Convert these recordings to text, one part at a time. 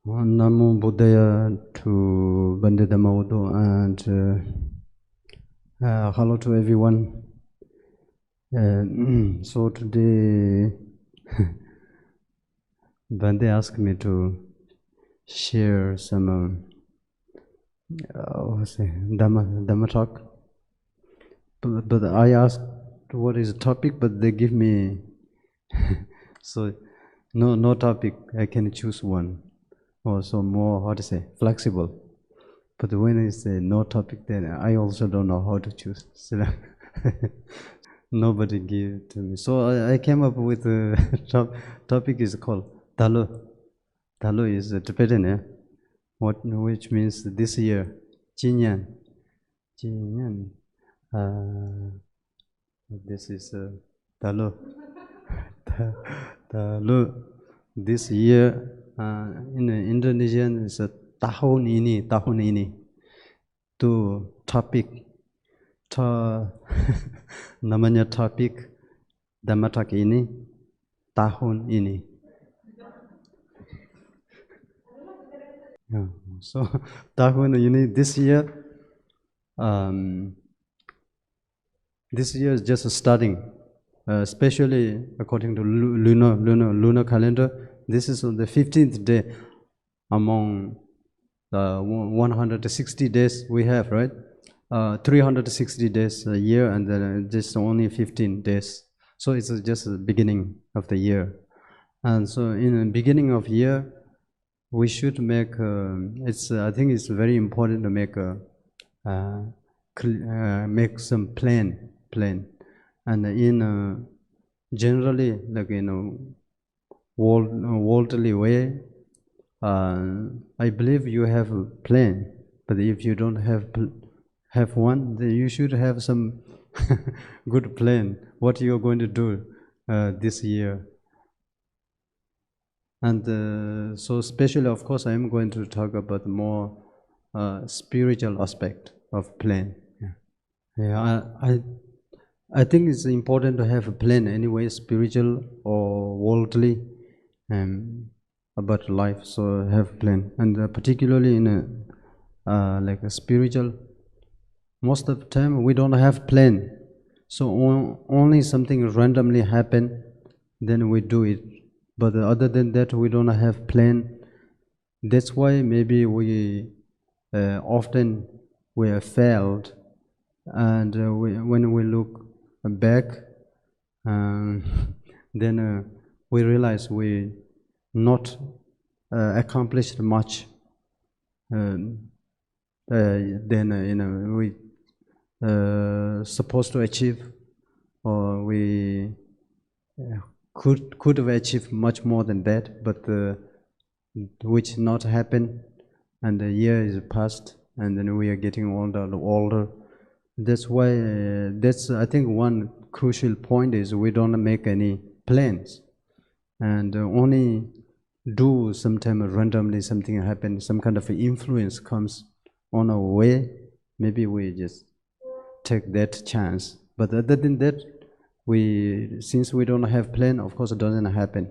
Namo Buddhaya to Bandita Maudo and hello to everyone. So today Bande asked me to share some Dhamma talk, but I asked what is the topic, but they give me so no topic. I can choose one. Also more, how to say, flexible. But when I say no topic, then I also don't know how to choose. So nobody gave it to me. So I came up with a topic is called Talo. Talo is Tibetan, which means this year. Jinyan. Jinyan. This is Talo. Talo. This year. In Indonesian, it's a tahun ini. To topic, namanya topik Dhammatak ini, tahun ini. So tahun ini, this year is just starting, especially according to lunar calendar. This is on the 15th day among 160 days we have, right? 360 days a year, and then just only 15 days. So it's just the beginning of the year. And so in the beginning of year, we should make, I think it's very important to make some plan. And in generally, like, worldly way, I believe you have a plan, but if you don't have one, then you should have some good plan, what you're going to do this year. And so especially, of course, I'm going to talk about more spiritual aspect of plan. I think it's important to have a plan anyway, spiritual or worldly, about life. So have plan, and particularly in like a spiritual, most of the time we don't have plan. So only something randomly happen, then we do it. But other than that, we don't have plan. That's why maybe we often we have failed, and when we look back, then we realize we not accomplished much. Then we supposed to achieve, or we could have achieved much more than that, but which not happen, and the year is passed, and then we are getting older. That's why that's, I think, one crucial point is we don't make any plans, and only do sometime randomly something happens, some kind of influence comes on our way, maybe we just take that chance. But other than that, since we don't have plan, of course it doesn't happen.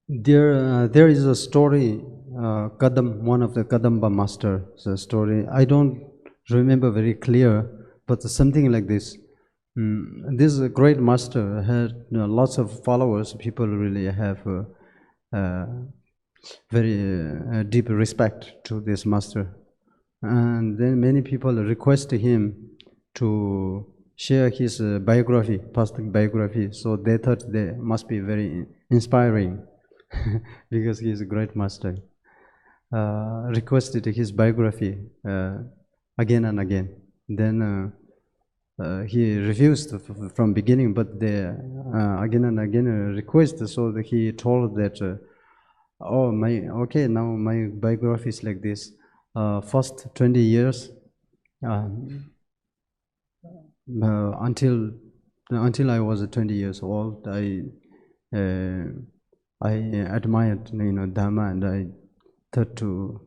There is a story, one of the Kadamba master's story. I don't remember very clear, but something like this. This great master had lots of followers. People really have very deep respect to this master, and then many people requested him to share his biography, past biography. So they thought they must be very inspiring because he is a great master. Requested his biography again and again. Then he refused from beginning, but they again and again requested. So that he told that, now my biography is like this. First 20 years, until I was 20 years old, I admired Dhamma, and I thought to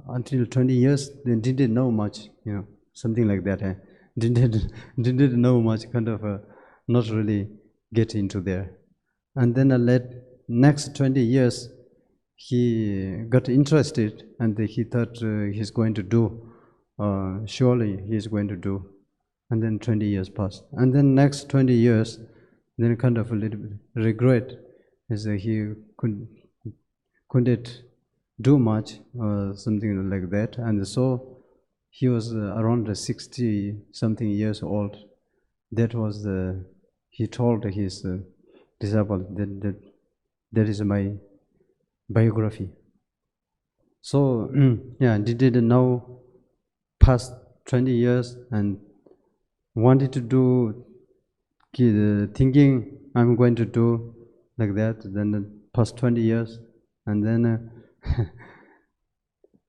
until 20 years, they didn't know much, something like that. Didn't know much, kind of not really get into there. And then next 20 years, he got interested and he thought he's going to do, surely he's going to do. And then 20 years passed. And then next 20 years, then kind of a little bit regret is that he couldn't do much or something like that. And so he was around 60 something years old. That was he told his disciple that is my biography. So yeah, he didn't know past 20 years and wanted to do, thinking I'm going to do like that, then past 20 years, and then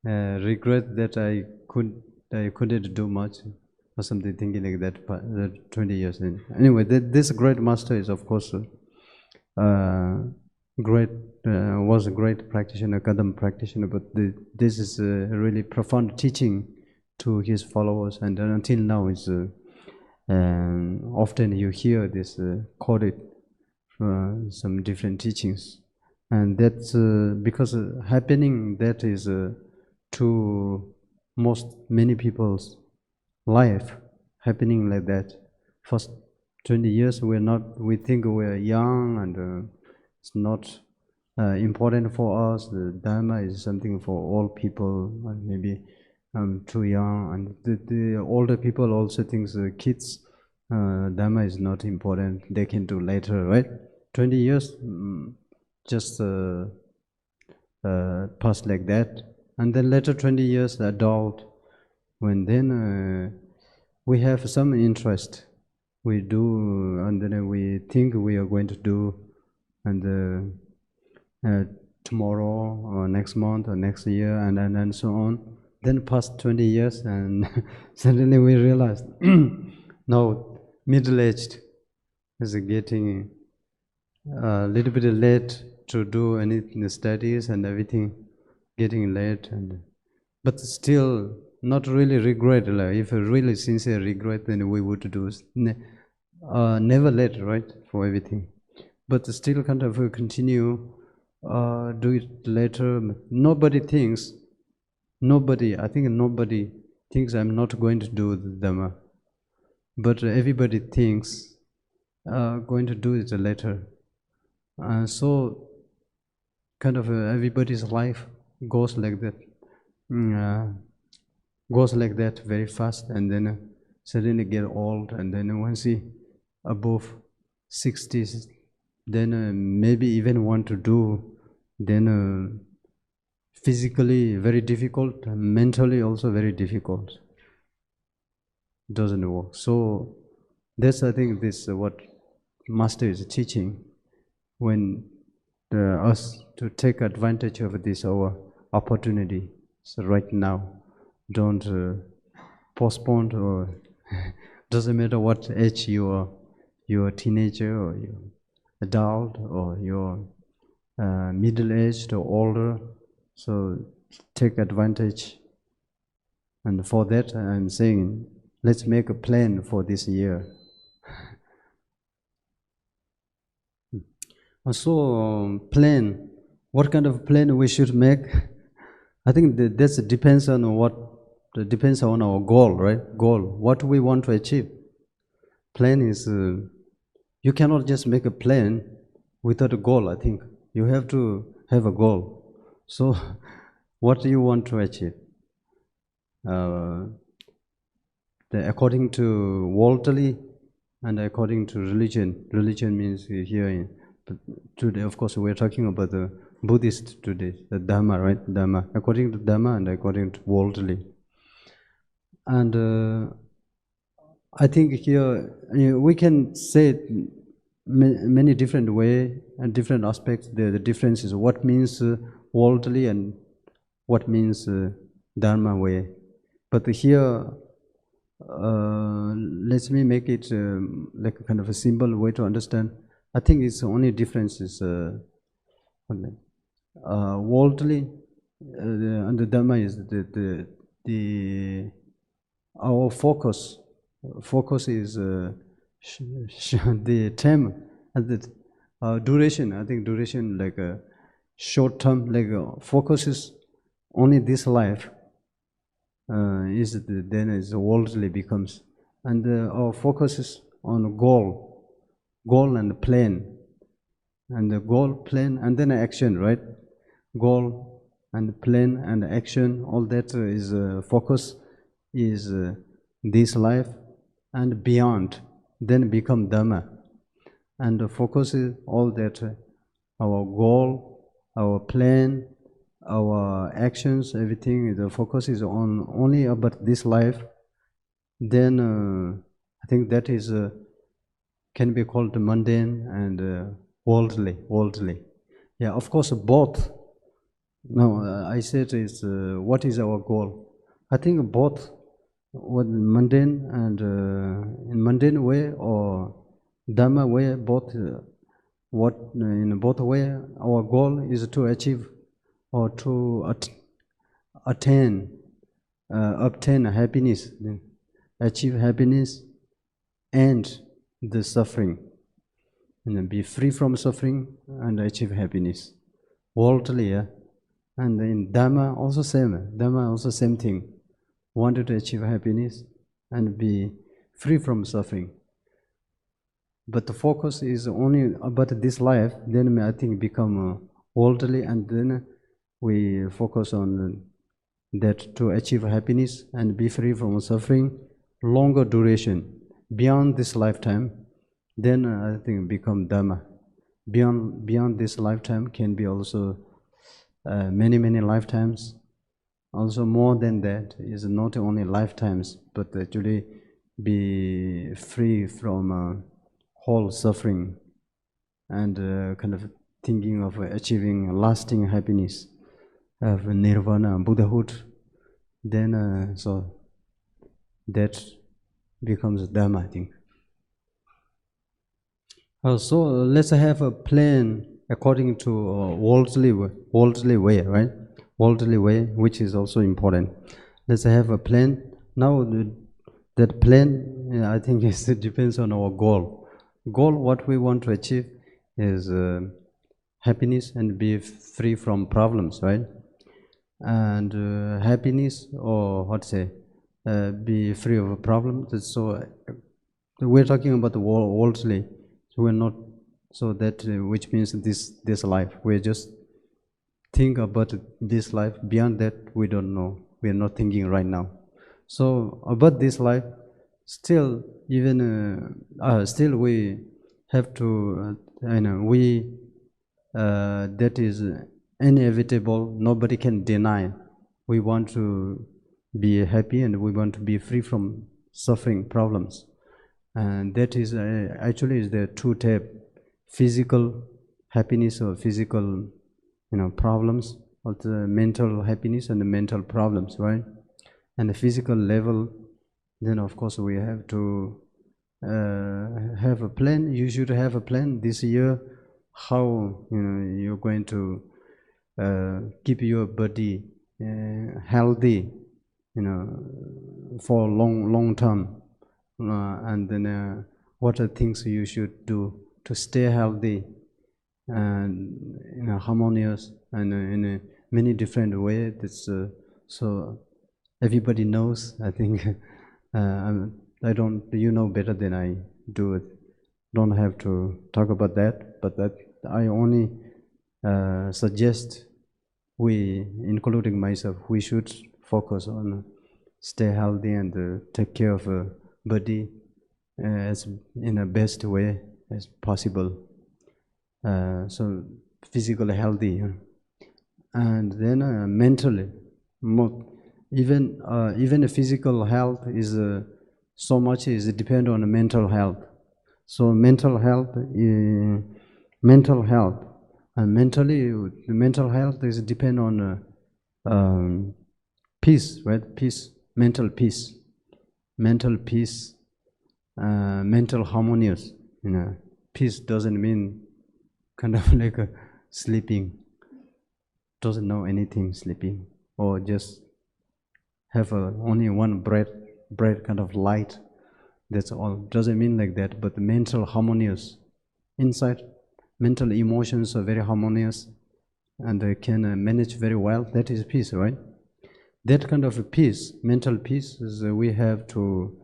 regret that I couldn't do much or something, thinking like that 20 years. Anyway, this great master is of course was a great practitioner, Kadam practitioner, but this is a really profound teaching to his followers, and until now is often you hear this quoted some different teachings, and that's because happening that is to many people's life, happening like that. First 20 years we think we're young and it's not important for us. The Dharma is something for all people, and maybe I'm too young, and the older people also think kids, Dharma is not important, they can do later, right? 20 years just passed like that, and then later 20 years adult, when then we have some interest, we do, and then we think we are going to do, and tomorrow or next month or next year, and so on. Then past 20 years, and suddenly we realized, now middle-aged is getting a little bit late to do anything, studies and everything, getting late, but still not really regret. Like if a really sincere regret, then we would do never late, right, for everything. But still kind of continue, do it later. Nobody thinks I'm not going to do the Dhamma, but everybody thinks going to do it later. So kind of everybody's life goes like that, very fast, and then suddenly get old, and then once he above 60s, then maybe even want to do, then physically very difficult, mentally also very difficult. Doesn't work. So that's, I think, this what Master is teaching, when us to take advantage of this our opportunity. So right now, don't postpone, or doesn't matter what age you are, you're a teenager or you're adult or you're middle-aged or older. So take advantage, and for that I'm saying, let's make a plan for this year. So plan, what kind of plan we should make? I think that depends on our goal, right? Goal, what we want to achieve. Plan is, you cannot just make a plan without a goal. I think you have to have a goal. So what do you want to achieve? According to worldly and according to religion. Religion means here today, of course, we're talking about the Buddhist today, the Dhamma, right? Dhamma. According to Dhamma and according to worldly. And I think here we can say it many different ways and different aspects. The difference is what means worldly and what means Dharma way. But here, let me make it like a kind of a simple way to understand. I think it's the only difference is worldly and the Dhamma is our focus is the term, and Duration, I think duration like a short term, like focuses only this life, then is worldly becomes, and our focus is on goal and plan, and the goal, plan, and then action, right? Goal and plan and action, all that is focus is this life and beyond, then become Dhamma. And the focus is all that our goal, our plan, our actions, everything, the focus is on only about this life, then I think that is can be called mundane and worldly. Yeah, of course, both. No, I said is what is our goal? I think both, what mundane and in mundane way or Dhamma way, both. What in both way, our goal is to achieve or to obtain happiness, achieve happiness and the suffering, and be free from suffering and achieve happiness. Worldly, yeah? And in Dhamma also same. Dhamma also same thing. Wanted to achieve happiness and be free from suffering. But the focus is only about this life, then I think become worldly, and then we focus on that to achieve happiness and be free from suffering, longer duration, beyond this lifetime, then I think become Dhamma. Beyond this lifetime can be also many lifetimes. Also more than that is not only lifetimes, but actually be free from whole suffering and kind of thinking of achieving lasting happiness of nirvana, Buddhahood, then so that becomes Dhamma, I think. So let's have a plan according to worldly way, right? Worldly way, which is also important. Let's have a plan. Now that plan, I think it depends on our goal. What we want to achieve is happiness and be free from problems, right? And happiness, or what to say, be free of problems. So we're talking about the worldly. So we're not, so that which means this life. We're just think about this life. Beyond that, we don't know. We're not thinking right now. So about this life, still, even still, we have to, that is inevitable. Nobody can deny. We want to be happy and we want to be free from suffering problems, and that is actually is the two type: physical happiness or physical, problems, or the mental happiness and the mental problems, right? And the physical level, then of course we have to have a plan. You should have a plan this year how you're going to keep your body healthy, for long term, and then what are things you should do to stay healthy and harmonious and in a many different ways. That's so everybody knows. I think I don't. You know better than I do it. Don't have to talk about that. But that I only suggest we, including myself, we should focus on stay healthy and take care of body as in a best way as possible. So physically healthy, and then mentally, even the physical health is so much is depend on the mental health. So mental health, and mentally, the mental health is depend on peace, right? Peace, mental peace, mental harmonious. Peace doesn't mean kind of like sleeping, doesn't know anything, sleeping, or just have only one breath kind of light. That's all. Doesn't mean like that, but the mental harmonious inside mental emotions are very harmonious, and can manage very well. That is peace, right? That kind of peace, mental peace, is we have to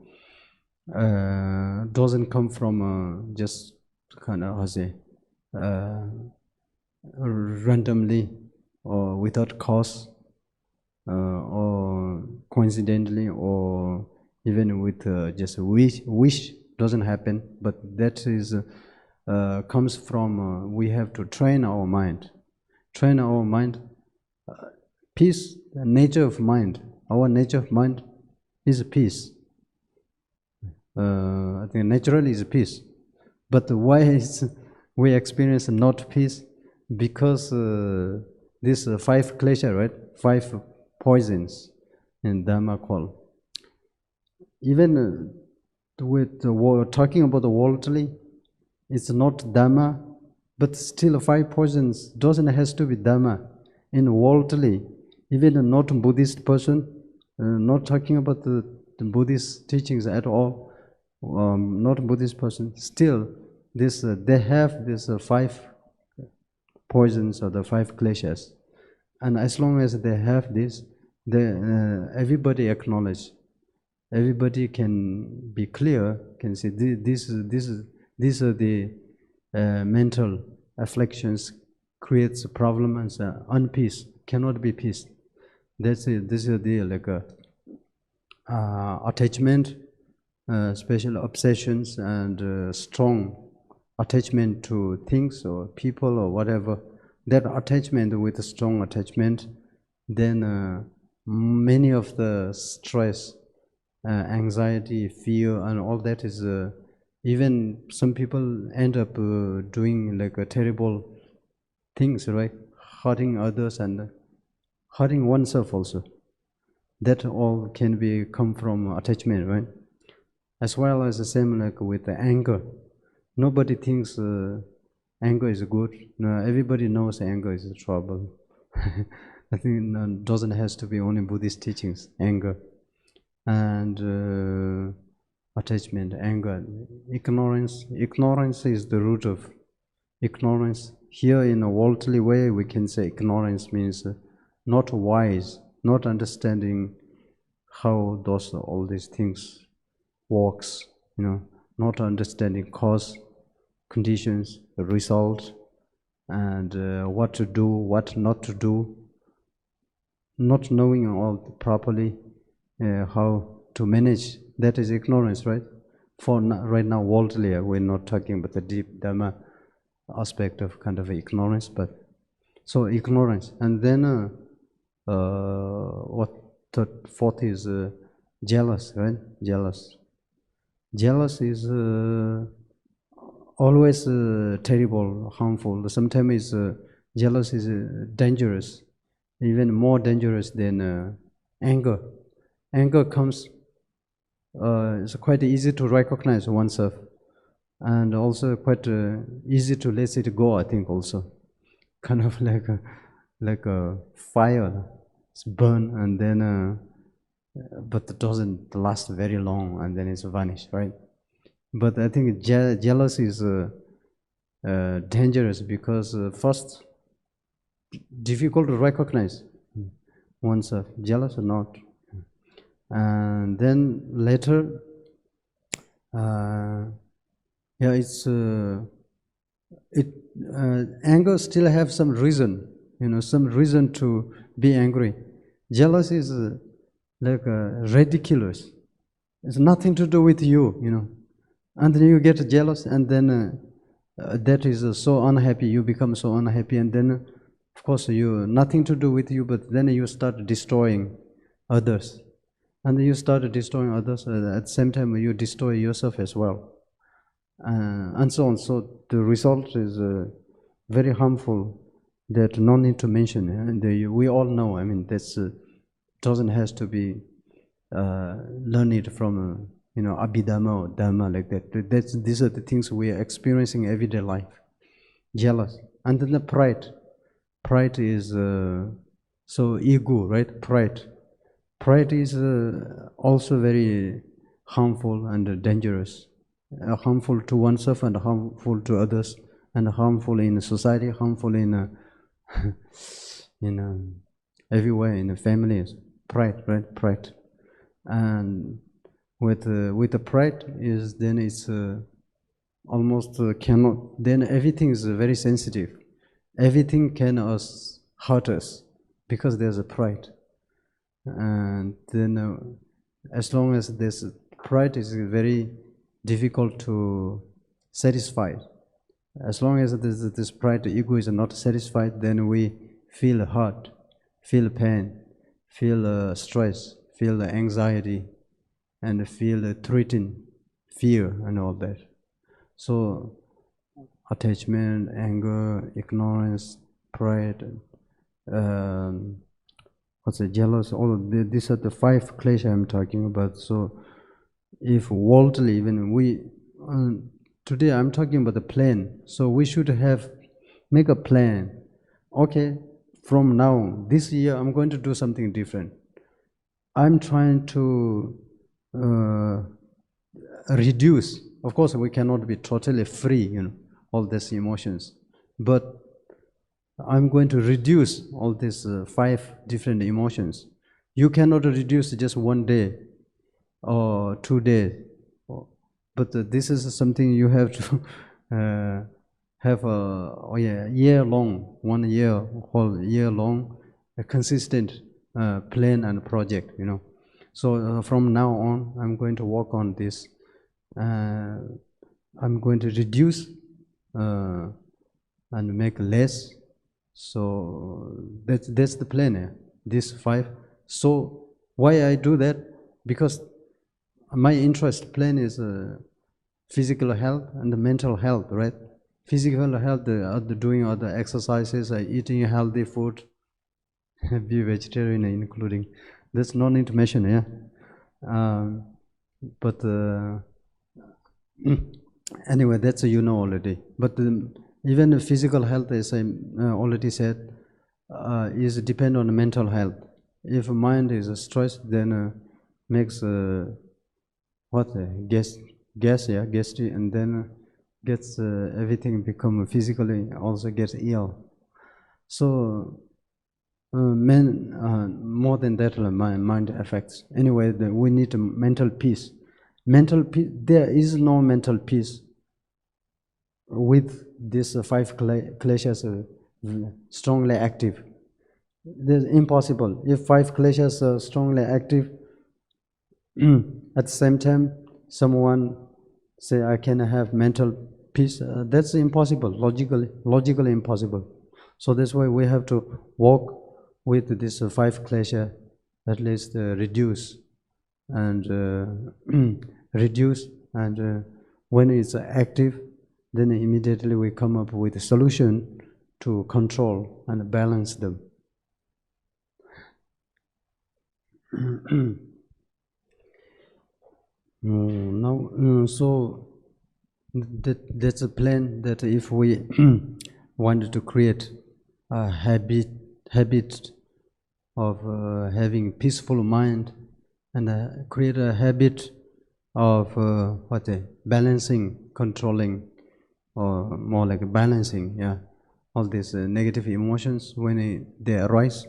doesn't come from just kind of, how say, randomly or without cause, or coincidentally, or even with just a wish doesn't happen. But that is comes from we have to train our mind. Train our mind. Peace, the nature of mind. Our nature of mind is peace. I think naturally is peace. But why is we experience not peace? Because these 5 klesha, right? 5 poisons in Dhamma call. Even with talking about the worldly, it's not Dhamma, but still 5 poisons doesn't has to be Dhamma. In worldly, even a not Buddhist person, not talking about the Buddhist teachings at all, not Buddhist person, still this they have this 5 poisons or the 5 kleshas, and as long as they have this, they, everybody acknowledge, everybody can be clear, can say these are the mental afflictions creates a problem and unpeace, cannot be peace. That's it. This is the like attachment, special obsessions, and strong attachment to things or people or whatever. That attachment with a strong attachment, then many of the stress, anxiety, fear, and all that is even some people end up doing like a terrible things, right? Hurting others and hurting oneself also. That all can be come from attachment, right? As well as the same like with the anger. Nobody thinks anger is good. No, everybody knows anger is trouble. I think doesn't has to be only Buddhist teachings. Anger and attachment, anger, ignorance. Ignorance is the root of ignorance. Here in a worldly way, we can say ignorance means not wise, not understanding how those all these things works. Not understanding cause, conditions, the result, and what to do, what not to do. Not knowing all properly how to manage. That is ignorance, right? For right now, worldly, we're not talking about the deep Dhamma aspect of kind of ignorance, but so ignorance. And then what the fourth is jealous, right? Jealous. Jealous is always terrible, harmful. Sometimes jealous is dangerous, even more dangerous than anger. Anger comes, it's quite easy to recognize oneself, and also quite easy to let it go, I think also. Kind of like a fire, it's burn and then, but it doesn't last very long and then it's vanished, right? But I think jealousy is dangerous because first, difficult to recognize oneself, jealous or not. And then later, it's anger still have some reason, some reason to be angry. Jealousy is like ridiculous. It's nothing to do with you, and then you get jealous, and then that is so unhappy. You become so unhappy, and then, of course, nothing to do with you. But then you start destroying others. And you start destroying others, at the same time you destroy yourself as well, and so on. So the result is very harmful, that no need to mention. And we all know, I mean, that's doesn't has to be learned from Abhidhamma or Dhamma like that. These are the things we are experiencing everyday life. Jealous. And then the pride. Pride is so ego, right? Pride is also very harmful and dangerous, harmful to oneself and harmful to others. and harmful in society, harmful in everywhere in the families. Pride, right? Pride, and with the pride is then it's almost cannot. Then everything is very sensitive. Everything can hurt us because there's a pride, and then as long as this pride is very difficult to satisfy. As long as this pride, the ego is not satisfied, then we feel hurt, feel pain, feel stress, feel anxiety, and feel threatened, fear, and all that. So attachment, anger, ignorance, pride, jealous, all of these are the 5 klesha I'm talking about. So if worldly, even we, today I'm talking about the plan. So we should make a plan. Okay, from now, this year I'm going to do something different. I'm trying to reduce. Of course, we cannot be totally free, all these emotions. But I'm going to reduce all these 5 different emotions. You cannot reduce just one day or 2 days. But this is something you have to have a year long, 1 year, whole year long, a consistent plan and project, So from now on, I'm going to work on this. I'm going to reduce and make less. So that's the plan. These 5. So why I do that? Because my interest plan is physical health and mental health, right? Physical health, doing other exercises, eating healthy food, be vegetarian including. That's no need to mention, but anyway, that's already. But even physical health, as I already said, is depend on mental health. If mind is stressed, then makes gassy, and then gets everything become physically also gets ill. So more than that, mind affects. Anyway, we need mental peace. Mental peace. There is no mental peace with these 5 kleshas strongly active. It's impossible. If 5 kleshas are strongly active, at the same time, someone say, I can have mental peace. That's impossible, logically impossible. So that's why we have to work with this 5 klesha, at least reduce and reduce. And when it's active, then immediately we come up with a solution to control and balance them. So that's a plan that if we wanted to create a habit of having peaceful mind and create a habit of balancing, controlling, or more like balancing, all these negative emotions when they arise,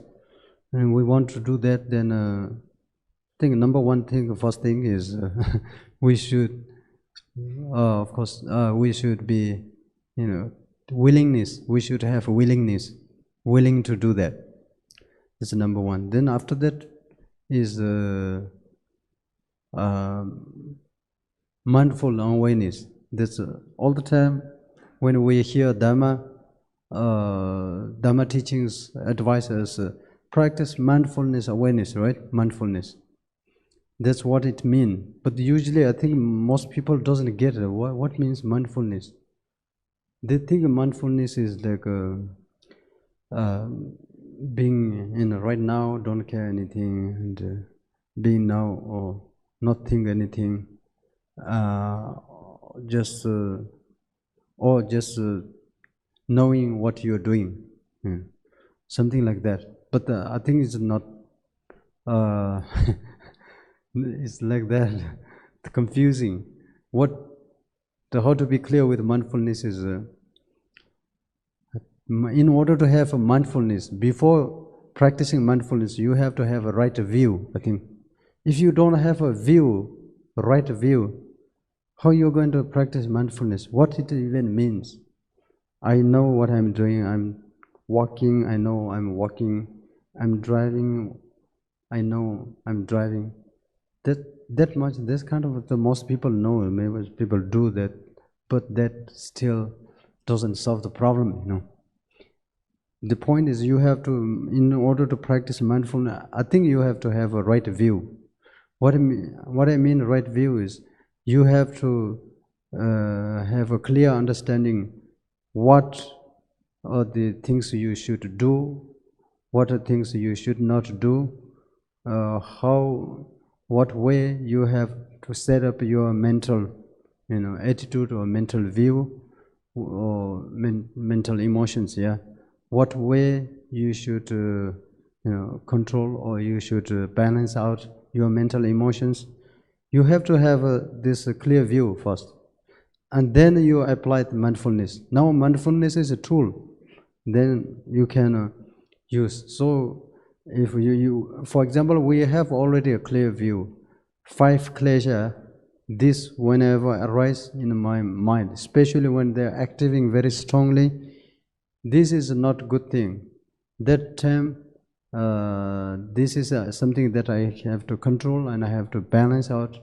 and we want to do that, then I think first thing is we should, of course, we should be, willingness. We should have willingness, willing to do that. That's number 1. Then after that is mindful awareness. That's all the time when we hear Dhamma teachings advise us practice mindfulness awareness, right? Mindfulness. That's what it means. But usually I think most people doesn't get it. What means mindfulness? They think mindfulness is like being in right now, don't care anything, and being now or not think anything, just knowing what you're doing, something like that. But I think it's not. It's like that. Confusing. How to be clear with mindfulness is In order to have a mindfulness, before practicing mindfulness, you have to have a right view, I think. If you don't have a view, right view, how you're going to practice mindfulness? What it even means? I know what I'm doing. I'm walking. I know I'm walking. I'm driving. I know I'm driving. That much. This kind of the most people know. Maybe people do that, but that still doesn't solve the problem. The point is, you have to, in order to practice mindfulness, I think you have to have a right view. What I mean right view is, you have to have a clear understanding what are the things you should do, what are things you should not do, what way you have to set up your mental, attitude or mental view or mental emotions. Yeah, what way you should control, or you should balance out your mental emotions. You have to have this clear view first, and then you apply the mindfulness. Now mindfulness is a tool, then you can use. So if you for example, we have already a clear view. 5 klesha, this whenever arise in my mind, especially when they're acting very strongly, this is not a good thing. That time, this is something that I have to control and I have to balance out.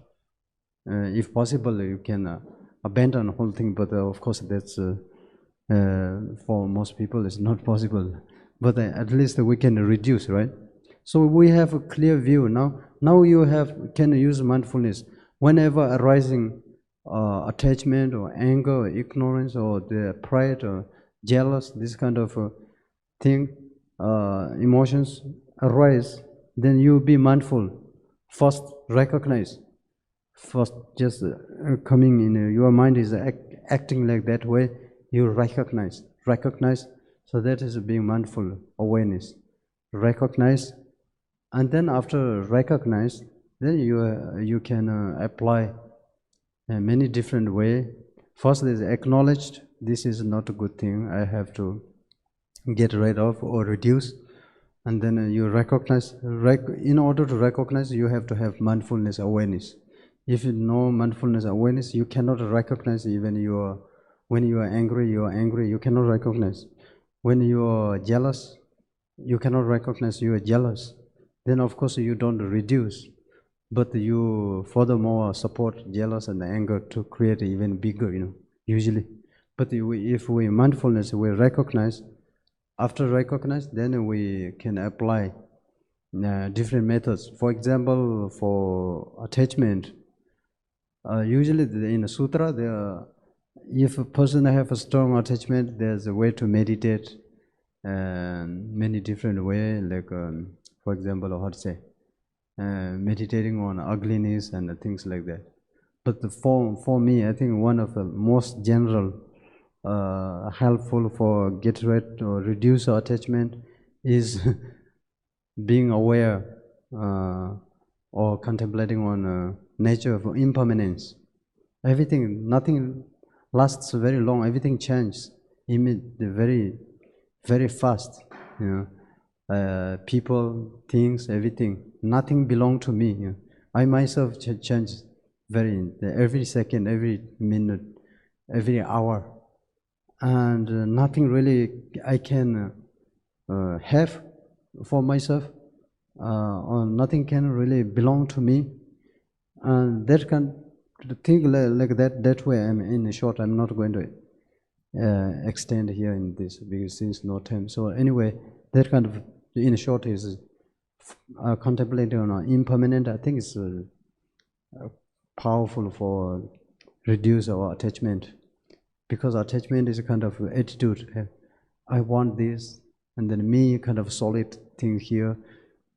If possible, you can abandon the whole thing, but of course that's for most people it's not possible. But at least we can reduce, right? So we have a clear view now. Now you can use mindfulness whenever arising attachment or anger or ignorance or the pride or jealous, this kind of thing, emotions arise. Then you be mindful. First, recognize. First, just coming in your mind is acting like that way. You recognize. So that is being mindful awareness. Recognize. And then after recognize, then you can apply many different way. First is acknowledged. This is not a good thing. I have to get rid of or reduce. And then you recognize. In order to recognize, you have to have mindfulness awareness. If you know mindfulness awareness, you cannot recognize even when you are angry, you cannot recognize. When you are jealous, you cannot recognize you are jealous. Then of course you don't reduce, but you furthermore support jealous and anger to create even bigger, usually. But if we mindfulness, we recognize. After recognize, then we can apply different methods. For example, for attachment, usually in the sutra, if a person have a strong attachment, there's a way to meditate, many different way, like for example, how to say, meditating on ugliness and things like that. But for me, I think one of the most general helpful for get rid or reduce attachment is being aware or contemplating on nature of impermanence. Everything, nothing lasts very long. Everything changes very, very fast. People, things, everything. Nothing belongs to me. I myself change every second, every minute, every hour, and nothing really I can have for myself, or nothing can really belong to me, and that can think like that way. I'm in short. I'm not going to extend here in this because since no time. So anyway, that kind of in short is contemplating on impermanent. I think it's powerful for reduce our attachment, because attachment is a kind of attitude. I want this, and then me kind of solid thing here.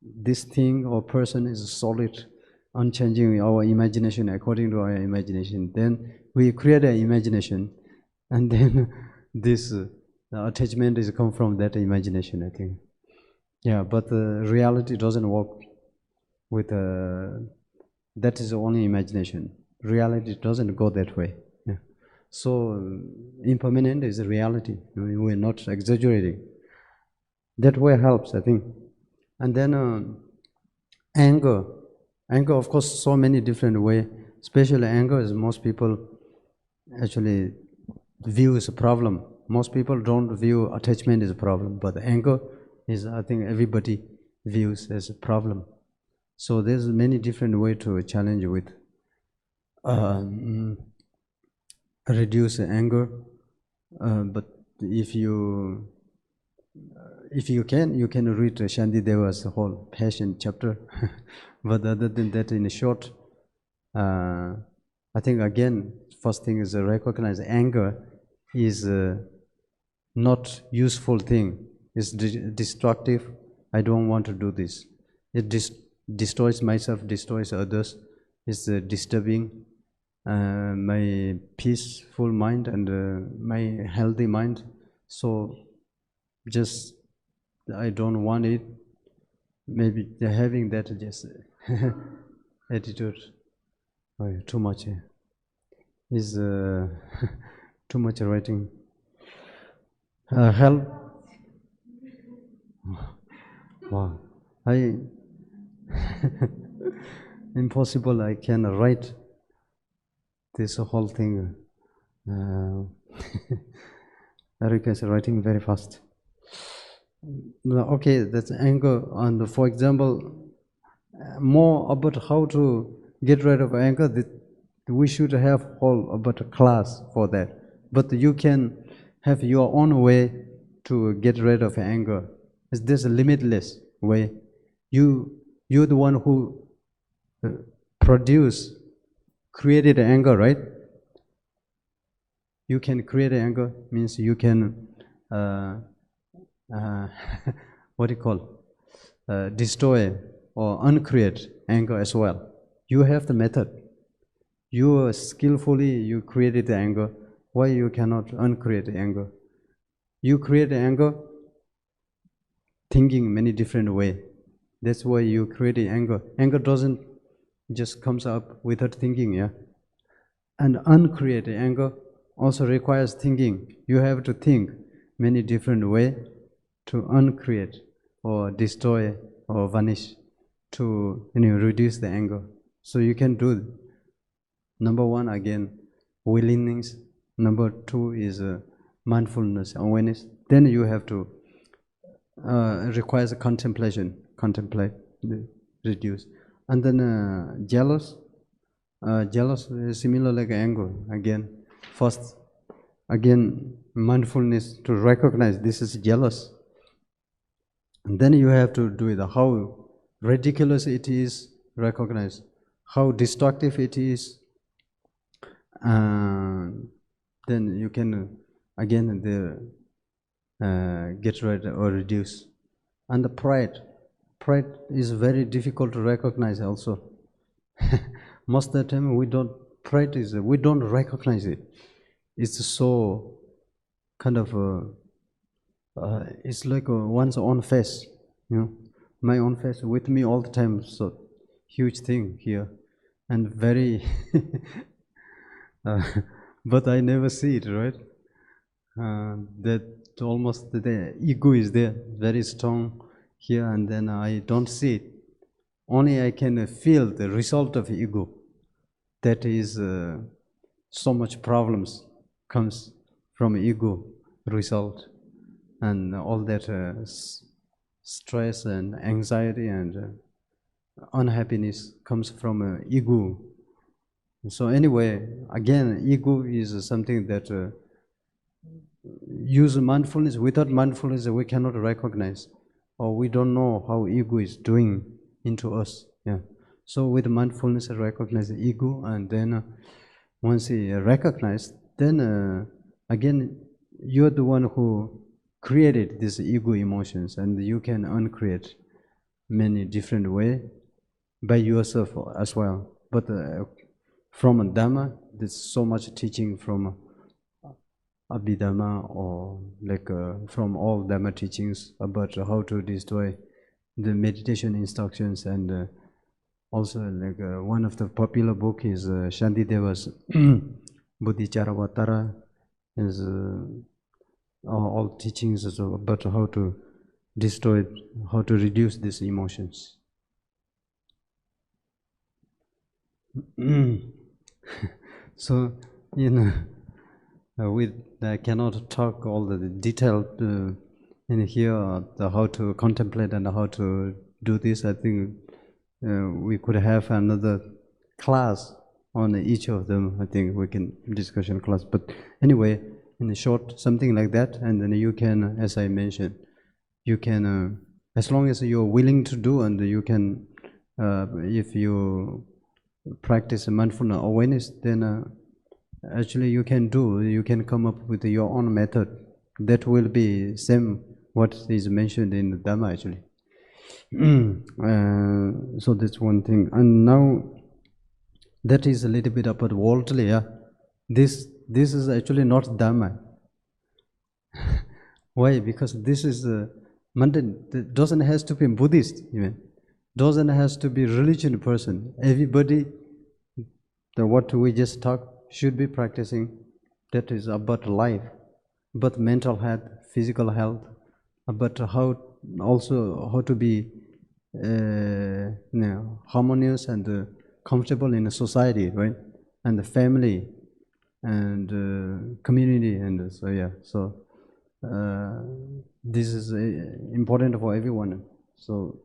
This thing or person is solid, unchanging. Our imagination, according to our imagination, then we create an imagination, and then this attachment is come from that imagination, I think. Yeah, but reality doesn't work with that is only imagination. Reality doesn't go that way. Yeah. So impermanent is a reality. We're not exaggerating. That way helps, I think. And then anger. Anger, of course, so many different ways. Especially anger is most people actually view as a problem. Most people don't view attachment as a problem, but anger is, I think, everybody views as a problem. So there's many different ways to challenge with reduce anger. But if you can, you can read Shantideva's whole passion chapter. But other than that, in short, I think again, first thing is recognize anger is not useful thing. It's destructive. I don't want to do this. It destroys myself, destroys others. It's disturbing my peaceful mind and my healthy mind. So just I don't want it. Maybe having that just attitude. Oh, too much is too much writing. Help. Wow, I impossible. I can write this whole thing. Erica is writing very fast. Okay, that's anger. And for example, more about how to get rid of anger, that we should have whole about a class for that. But you can have your own way to get rid of anger. There's a limitless way. You're the one who created anger, right? You can create anger, means you can what do you call, destroy or uncreate anger as well. You have the method. You skillfully created the anger. Why you cannot uncreate anger? You create anger thinking many different way. That's why you create anger. Anger doesn't just comes up without thinking, yeah. And uncreate anger also requires thinking. You have to think many different way to uncreate or destroy or vanish, to reduce the anger. So you can do number one, again, willingness. Number two is mindfulness awareness. Then you have to requires a contemplate, reduce. And then jealous is similar like anger. Again, first, again, mindfulness to recognize this is jealous. And then you have to do it. How ridiculous it is, recognize. How destructive it is. Then you can again get rid or reduce. And the pride is very difficult to recognize also. Most of the time we don't recognize it. It's so kind of it's like one's own face, my own face with me all the time. So huge thing here, and very but I never see it, right? That almost the ego is there, very strong here, and then I don't see it. Only I can feel the result of ego. That is so much problems comes from ego result, and all that stress and anxiety and unhappiness comes from ego. So anyway, again, ego is something that use mindfulness. Without mindfulness, we cannot recognize, or we don't know how ego is doing into us. Yeah. So with mindfulness, I recognize the ego, and then once you recognize, then again, you're the one who created these ego emotions, and you can uncreate many different ways by yourself as well. But from Dhamma, there's so much teaching from Abhidhamma, or like from all Dhamma teachings about how to destroy the meditation instructions. And also like one of the popular book is Shantideva's Bodhicaravatara is all teachings is about how to destroy, how to reduce these emotions. So, I cannot talk all the detailed in here, how to contemplate and how to do this. I think we could have another class on each of them. I think we can discussion class. But anyway, in the short, something like that, and then you can, as I mentioned, you can, as long as you're willing to do, and you can, if you practice mindfulness awareness, then actually you can come up with your own method that will be same what is mentioned in the Dhamma actually. So that's one thing. And now that is a little bit about worldly. Yeah? This is actually not Dhamma. Why? Because this is mundane. It doesn't have to be Buddhist even. Doesn't have to be religion person. Everybody, what we just talked, should be practicing. That is about life, about mental health, physical health, about how to be harmonious and comfortable in a society, right? And the family and community, and so yeah. So this is important for everyone. So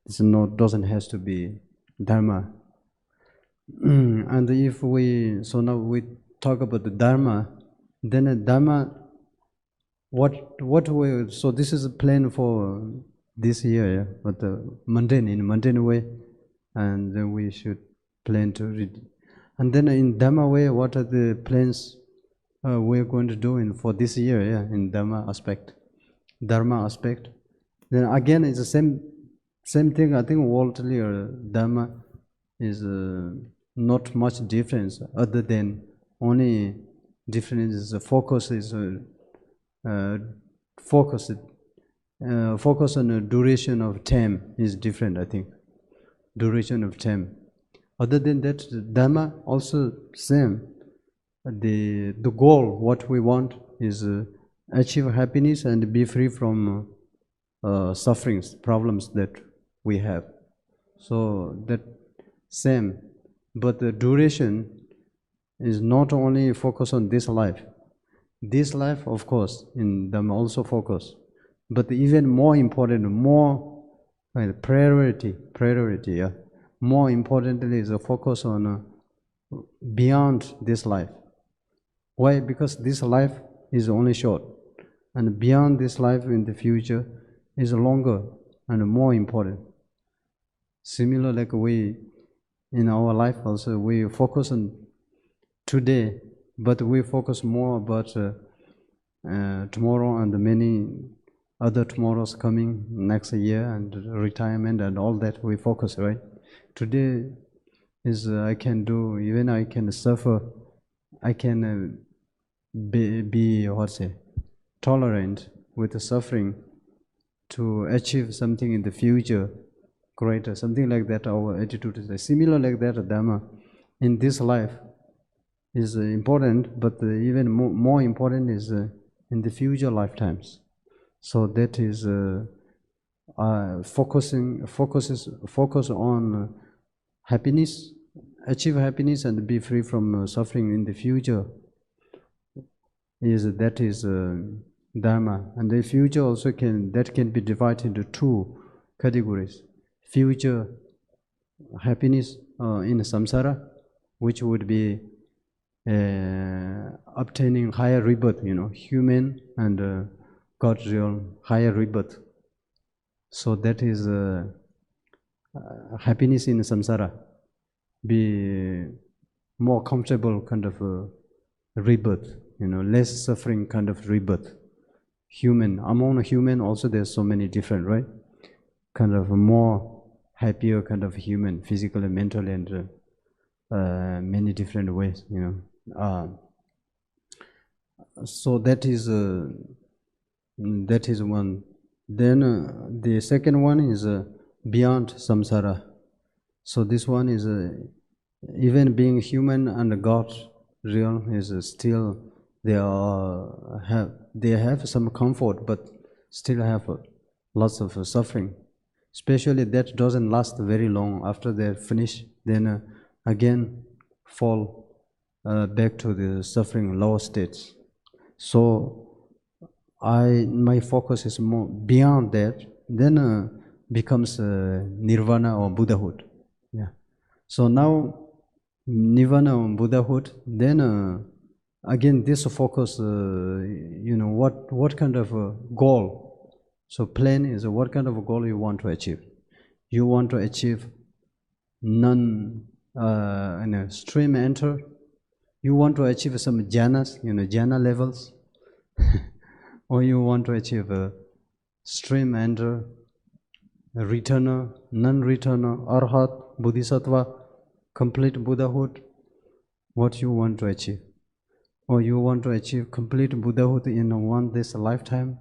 this doesn't have to be Dharma. And if now we talk about the Dharma, then the Dharma, so this is a plan for this year, yeah? But in mundane way, and then we should plan to read. And then in Dhamma way, what are the plans we're going to do for this year, yeah, in Dharma aspect. Then again, it's the same thing. I think worldly or Dharma is not much difference, other than only difference is the focus is focus on the duration of time is different. I think duration of time. Other than that, the Dhamma also same. The goal, what we want, is achieve happiness and be free from sufferings, problems that we have. So that same, but the duration is not only focus on this life. This life, of course, in them also focus, but even more important, more priority. Yeah. More importantly is a focus on beyond this life. Why? Because this life is only short, and beyond this life in the future is longer and more important. Similar, like we in our life also, we focus on today, but we focus more about tomorrow and many other tomorrows coming next year and retirement and all that we focus, right? Today is I can do, even I can suffer, I can be tolerant with the suffering to achieve something in the future greater, something like that. Our attitude is similar like that. Dhamma in this life is important, but even more important is in the future lifetimes. So that is focus on happiness, achieve happiness and be free from suffering in the future. That is Dharma. And the future also can be divided into two categories. Future happiness in Samsara, which would be obtaining higher rebirth, human and God's realm, higher rebirth. So that is happiness in Samsara, be more comfortable kind of rebirth, less suffering kind of rebirth. Human, among human also there's so many different, right? Kind of more happier kind of human, physically, mentally, and many different ways, So that is one. Then the second one is beyond samsara. So this one is even being human and God realm is still they have some comfort, but still have lots of suffering. Especially that doesn't last very long. After they finish, then again fall back to the suffering lower states. So my focus is more beyond that. Then becomes nirvana or Buddhahood. Yeah. So now nirvana or Buddhahood. Then again this focus. What kind of goal? So plan is what kind of a goal you want to achieve. You want to achieve stream enter. You want to achieve some jhanas, jhana levels. Or you want to achieve a stream enter, a returner, non-returner, arhat, bodhisattva, complete Buddhahood. What you want to achieve? Or you want to achieve complete Buddhahood in this lifetime?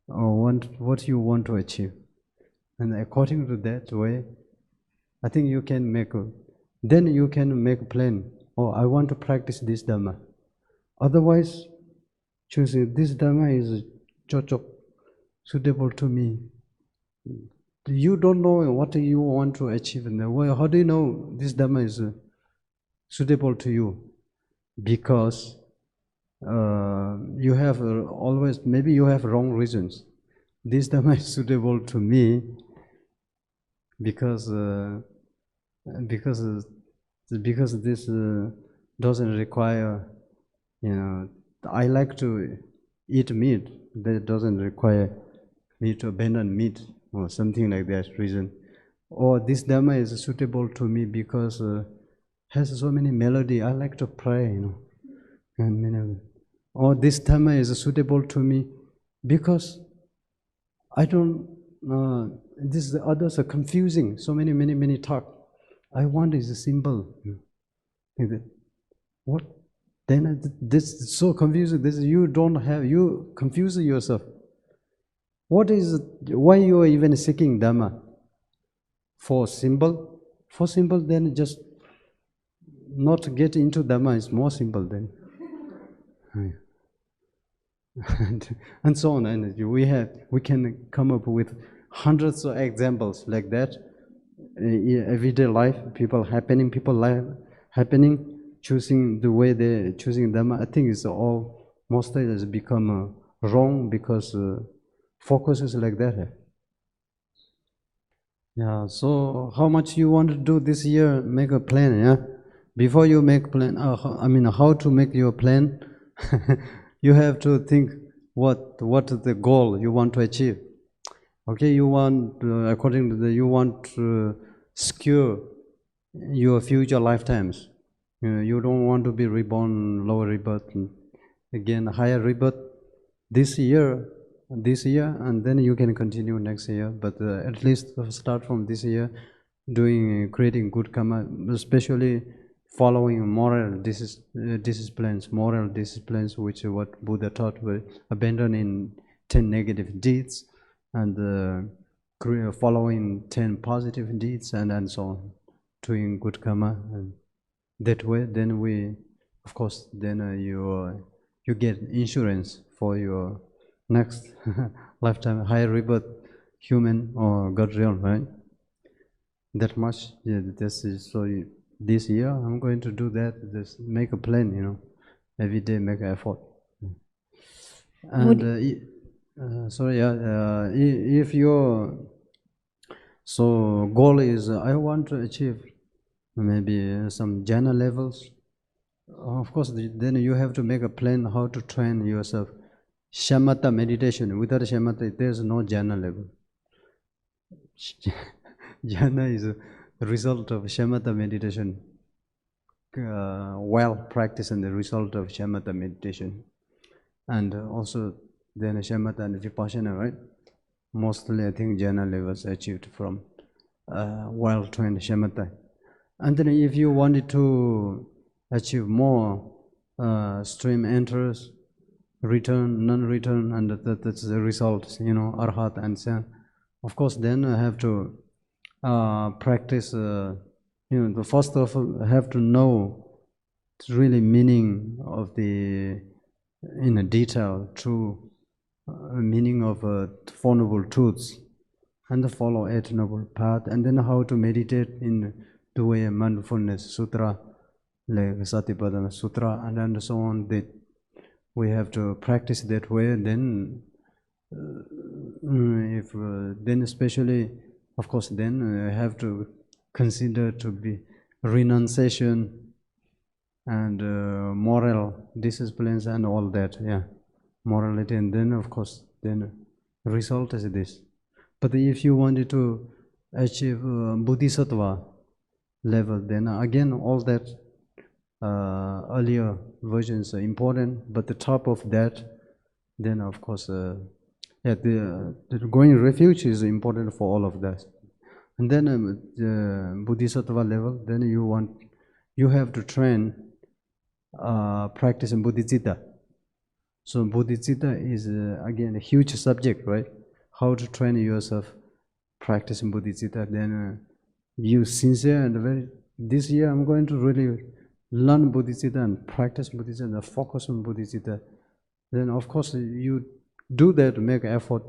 Or what you want to achieve? And according to that way, I think you can make a plan. Oh, I want to practice this Dhamma. Otherwise, choosing this Dhamma is chochok, suitable to me. You don't know what you want to achieve. How do you know this Dhamma is suitable to you? Because you have maybe you have wrong reasons. This Dhamma is suitable to me because this doesn't require, I like to eat meat. That doesn't require me to abandon meat or something like that reason. Or this Dhamma is suitable to me because has so many melody. I like to pray, or this Dhamma is suitable to me because I don't. This others are confusing. So many talk. I want is simple. What? Then this is so confusing. This you confuse yourself. What is? Why you are even seeking Dhamma? For simple? For simple, then just not get into Dhamma is more simple then. And so on. And we can come up with hundreds of examples like that. Everyday life, people happening, choosing the way they're choosing Dhamma. I think it's all mostly has become wrong because focus is like that. Yeah. So how much you want to do this year? Make a plan. Yeah. Before you make plan, how to make your plan? You have to think what is the goal you want to achieve. Okay, you want according to you want to secure your future lifetimes. You don't want to be reborn, lower rebirth, again higher rebirth this year, and then you can continue next year. But at least start from this year, creating good karma, especially following moral disciplines, which is what Buddha taught, were abandoning 10 negative deeds and following 10 positive deeds, and so on, doing good karma. And that way, then you get insurance for your next lifetime, higher rebirth, human or God realm, right? That much, yeah. This is so. This year, I'm going to do that. Just make a plan, every day make an effort. And if your goal is I want to achieve maybe some jhana levels, of course, then you have to make a plan how to train yourself. Shamatha meditation. Without shamatha, there's no jhana level. Jhana is a result of shamatha meditation. Well practice and the result of shamatha meditation. And also then shamatha and vipassana, right? Mostly I think jhana levels achieved from well-trained shamatha. And then if you wanted to achieve more stream enters, return, non-return, and that's the results, arhat and so on. Of course, then I have to practice, the first of all, have to know really meaning of the, in a detail, true meaning of Four Noble Truths, and follow Eight Noble Path, and then how to meditate in the way of Mindfulness Sutra, like Satipatthana Sutra, and so on. That we have to practice that way. Then, then especially, of course, then have to consider to be renunciation and moral disciplines and all that. Yeah, morality, and then of course, then result is this. But if you wanted to achieve Bodhisattva level, then again all that earlier versions are important. But the top of that, then of course, yeah, the going refuge is important for all of that. And then the Bodhisattva level, then you have to train practice in Bodhicitta. So Bodhicitta is again a huge subject, right? How to train yourself practicing Bodhicitta. Then you sincere and very. This year I'm going to really learn Bodhicitta and practice Bodhicitta and focus on Bodhicitta. Then of course you do that, make effort.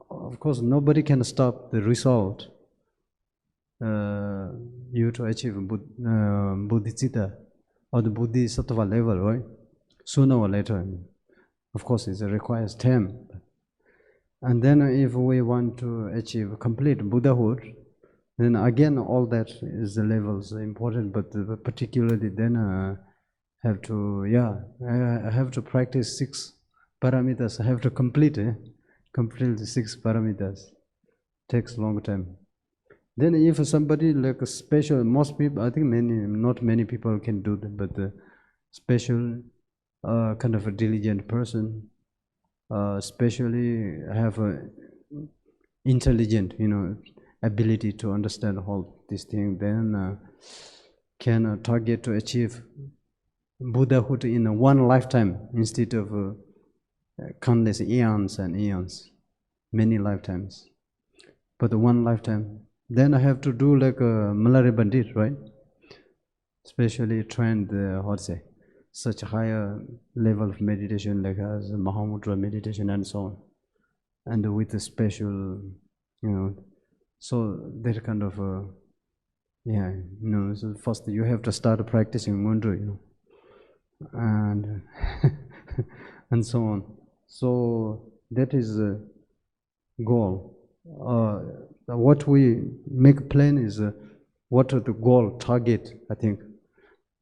Of course nobody can stop the result. You to achieve Bodhicitta or the Bodhisattva level, right? Sooner or later. Of course, it requires time. And then if we want to achieve complete Buddhahood, then again all that is the levels important, but particularly then have to, I have to practice 6 paramitas. I have to complete the 6 paramitas. Takes long time. Then if somebody like a special, most people, I think not many people can do that, but special kind of a diligent person, especially have a intelligent, ability to understand all these things, then can target to achieve Buddhahood in one lifetime instead of countless eons and eons, many lifetimes. But one lifetime. Then I have to do like a Malari Bandit, right? Especially train the, such higher level of meditation like as Mahamudra meditation and so on. And with a special, so that kind of, so first you have to start practicing Mudra, and and so on. So that is the goal. What we make plan is what are the goal, target, I think.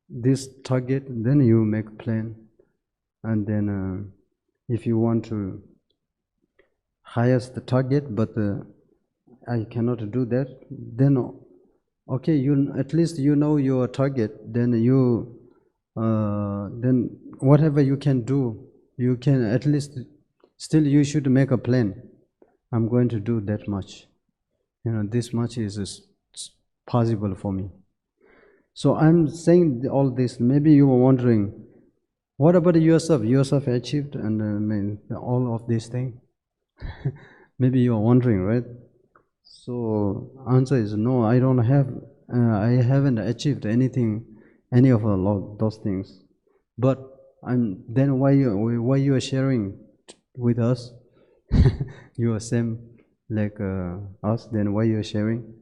This target, then you make plan, and then if you want to highest the target, but I cannot do that, then okay, you at least you know your target, then you then whatever you can do, you can at least, still you should make a plan. I'm going to do that much, this much is possible for me. So I'm saying all this, maybe you were wondering, what about yourself? Yourself achieved and all of these things? Maybe you are wondering, right? So answer is no, I don't have, I haven't achieved anything, any of those things. But then why you are sharing with us? You are same like us, then why you are sharing?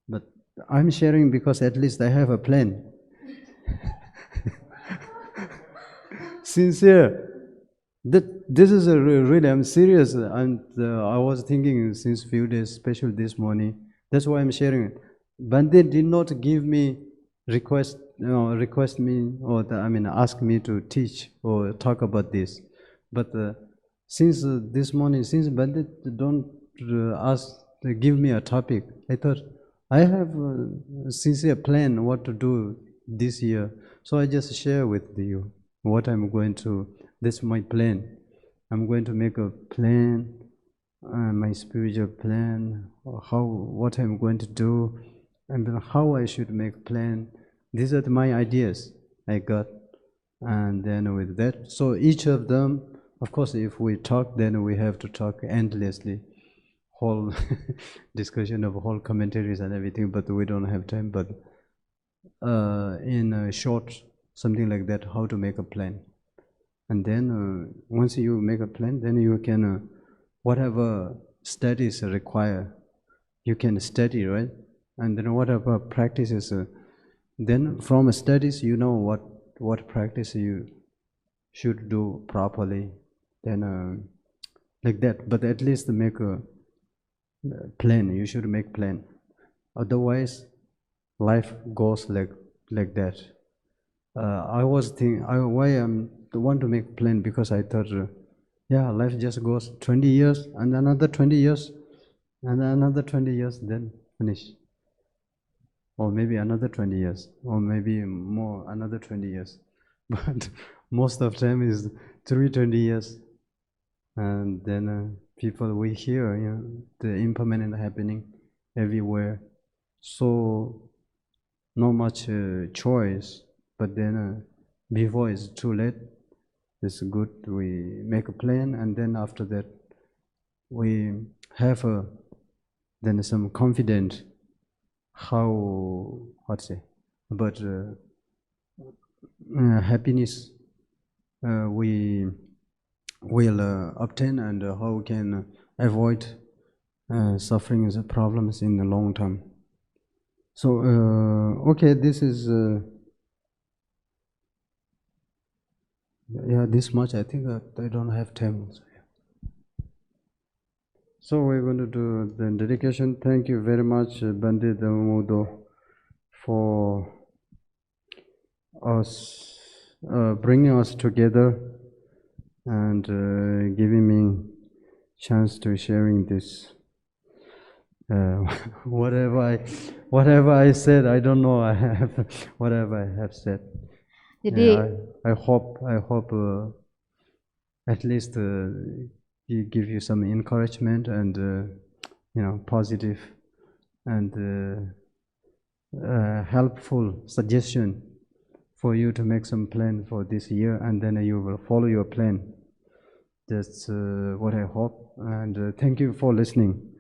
But I'm sharing because at least I have a plan. Sincere. This is really, I'm serious, and I was thinking since few days, especially this morning. That's why I'm sharing it. Bandit did not give me request me, or ask me to teach or talk about this. But since this morning, since Bandit don't give me a topic, I thought I have a sincere plan what to do this year. So I just share with you what I'm going to. That's my plan. I'm going to make a plan, my spiritual plan, what I'm going to do, and how I should make plan. These are my ideas I got, and then with that, so each of them, of course, if we talk, then we have to talk endlessly, whole discussion of whole commentaries and everything, but we don't have time. But in a short something like that, how to make a plan. And then once you make a plan, then you can, whatever studies require, you can study, right? And then whatever practices, then from studies, you know what practice you should do properly. Then like that, but at least make a plan. You should make plan. Otherwise, life goes like that. I was thinking, why I'm the one to make plan, because I thought, yeah, life just goes 20 years and another 20 years and another 20 years, then finish. Or maybe another 20 years, or maybe more, another 20 years. But most of time is 320 years. And then people, we hear, you know, the impermanent happening everywhere. So not much choice. But then before it's too late, it's good we make a plan, and then after that we have then some confidence how, what say, but happiness we will obtain, and how we can avoid suffering and problems in the long term. So okay, this is yeah, this much. I think I don't have time. So we're going to do the dedication. Thank you very much, Bandit Mudo, for us bringing us together and giving me chance to sharing this. Whatever I said, I don't know. I have whatever I have said. Jadi, I hope at least give you some encouragement and you know, positive and helpful suggestion for you to make some plan for this year, and then you will follow your plan. That's what I hope, and thank you for listening.